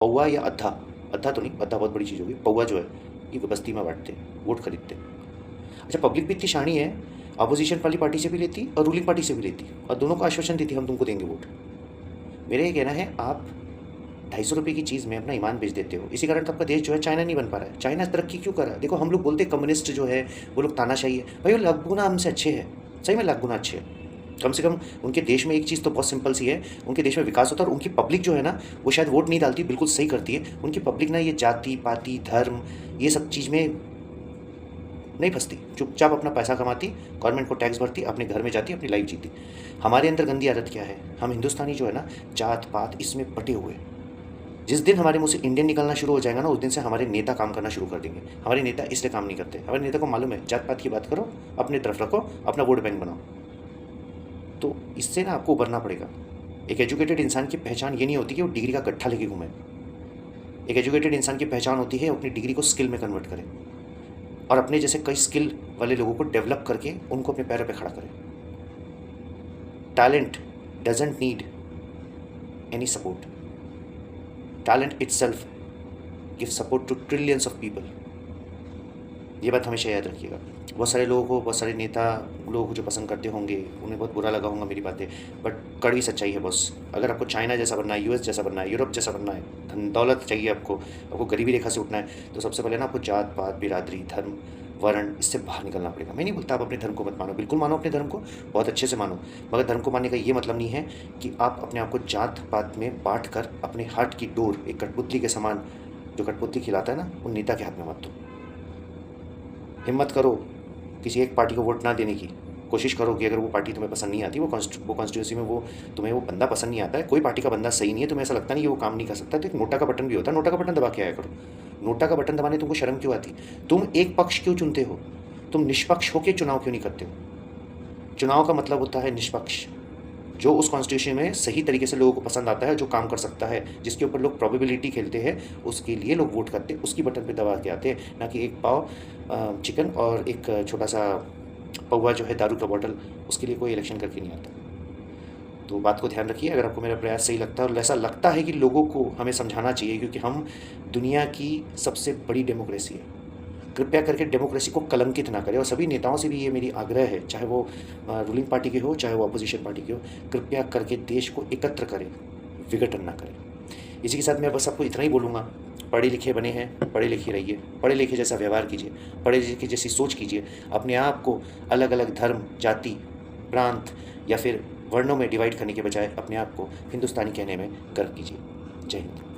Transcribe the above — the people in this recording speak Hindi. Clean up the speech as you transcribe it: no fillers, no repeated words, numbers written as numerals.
पौवा या अद्धा, अद्धा तो नहीं, अद्धा बहुत बड़ी चीज़ होगी, पौवा जो है ये बस्ती में बांटते हैं, वोट खरीदते हैं। अच्छा, पब्लिक भी इतनी शानी है, अपोजिशन वाली पार्टी से भी लेती और रूलिंग पार्टी से भी लेती और दोनों को आश्वासन देती हम तुमको देंगे वोट। मेरा ये कहना है, आप 250 रुपये की चीज़ में अपना ईमान बेच देते हो। इसी कारण तो आपका देश जो है चाइना नहीं बन पा रहा है। चाइना तरक्की क्यों कर रहा है? देखो, हम लोग बोलते हैं कम्युनिस्ट जो है वो लोग तानाशाही है, भाई वो लाख गुना हमसे अच्छे हैं, सही में लाख गुना अच्छे हैं। कम से कम उनके देश में एक चीज़ तो बहुत सिंपल सी है, उनके देश में विकास होता है और उनकी पब्लिक जो है ना वो शायद वोट नहीं डालती, बिल्कुल सही करती है। उनकी पब्लिक ना ये जाति पाति धर्म ये सब चीज़ में नहीं फंसती, चुपचाप अपना पैसा कमाती, गवर्नमेंट को टैक्स भरती, अपने घर में जाती, अपनी लाइफ जीती। हमारे अंदर गंदी आदत क्या है, हम हिंदुस्तानी जो है ना जात पात इसमें पटे हुए। जिस दिन हमारे मुँह से इंडियन निकलना शुरू हो जाएगा ना उस दिन से हमारे नेता काम करना शुरू कर देंगे। हमारे नेता इसलिए काम नहीं करते, हमारे नेता को मालूम है जात पात की बात करो, अपने तरफ रखो, अपना वोट बैंक बनाओ। तो इससे ना आपको उभरना पड़ेगा। एक एजुकेटेड इंसान की पहचान ये नहीं होती कि वो डिग्री का गट्ठा लेके घूमे। एक एजुकेटेड इंसान की पहचान होती है अपनी डिग्री को स्किल में कन्वर्ट करे और अपने जैसे कई स्किल वाले लोगों को डेवलप करके उनको अपने पैरों पे खड़ा करे। Talent doesn't need any support, talent itself give support to trillions of people. ये बात हमेशा याद रखिएगा। बहुत सारे लोगों को, बहुत सारे नेता लोग जो पसंद करते होंगे उन्हें बहुत बुरा लगा होगा मेरी बातें, बट कड़वी सच्चाई है बॉस। अगर आपको चाइना जैसा बनना है, यूएस जैसा बनना है, यूरोप जैसा बनना है, धन दौलत चाहिए आपको गरीबी रेखा से उठना है, तो सबसे पहले ना आपको जात पात बिरादरी धर्म वर्ण इससे बाहर निकलना पड़ेगा। मैं नहीं बोलता आप अपने धर्म को मत मानो, बिल्कुल मानो अपने धर्म को, बहुत अच्छे से मानो, मगर धर्म को मानने का ये मतलब नहीं है कि आप अपने आप को जात पात में बांट कर अपने हार्ट की डोर एक कठपुतली के समान, जो कठपुतली खिलाता है ना, उन नेता के हाथ में मत दो। हिम्मत करो किसी एक पार्टी को वोट ना देने की, कोशिश करो कि अगर वो पार्टी तुम्हें पसंद नहीं आती, वो कॉन्स्टिट्यूंसी में वो तुम्हें वो बंदा पसंद नहीं आता है, कोई पार्टी का बंदा सही नहीं है, तुम्हें ऐसा लगता नहीं कि वो काम नहीं कर सकता, तो एक नोटा का बटन भी होता है, नोटा का बटन दबा के आया करो। नोटा का बटन दबाने तुमको शर्म क्यों आती? तुम एक पक्ष क्यों चुनते हो? तुम निष्पक्ष होकर चुनाव क्यों नहीं करते हो? चुनाव का मतलब होता है निष्पक्ष, जो उस कॉन्स्टिट्यूशन में सही तरीके से लोगों को पसंद आता है, जो काम कर सकता है, जिसके ऊपर लोग प्रोबेबिलिटी खेलते हैं, उसके लिए लोग वोट करते हैं, उसकी बटन पे दबा के आते हैं, ना कि एक पाव चिकन और एक छोटा सा पौवा जो है दारू का बॉटल, उसके लिए कोई इलेक्शन करके नहीं आता। तो बात को ध्यान रखिए। अगर आपको मेरा प्रयास सही लगता है और ऐसा लगता है कि लोगों को हमें समझाना चाहिए, क्योंकि हम दुनिया की सबसे बड़ी डेमोक्रेसी है, कृपया करके डेमोक्रेसी को कलंकित ना करें। और सभी नेताओं से भी ये मेरी आग्रह है, चाहे वो रूलिंग पार्टी के हो चाहे वो अपोजिशन पार्टी के हो, कृपया करके देश को एकत्र करें, विघटन ना करें। इसी के साथ मैं बस आपको इतना ही बोलूँगा, पढ़े लिखे बने हैं, पढ़े लिखे रहिए, पढ़े लिखे जैसा व्यवहार कीजिए, पढ़े लिखे जैसी सोच कीजिए। अपने आप को अलग अलग धर्म जाति प्रांत या फिर वर्णों में डिवाइड करने के बजाय अपने आप को हिंदुस्तानी कहने में गर्व कीजिए। जय हिंद।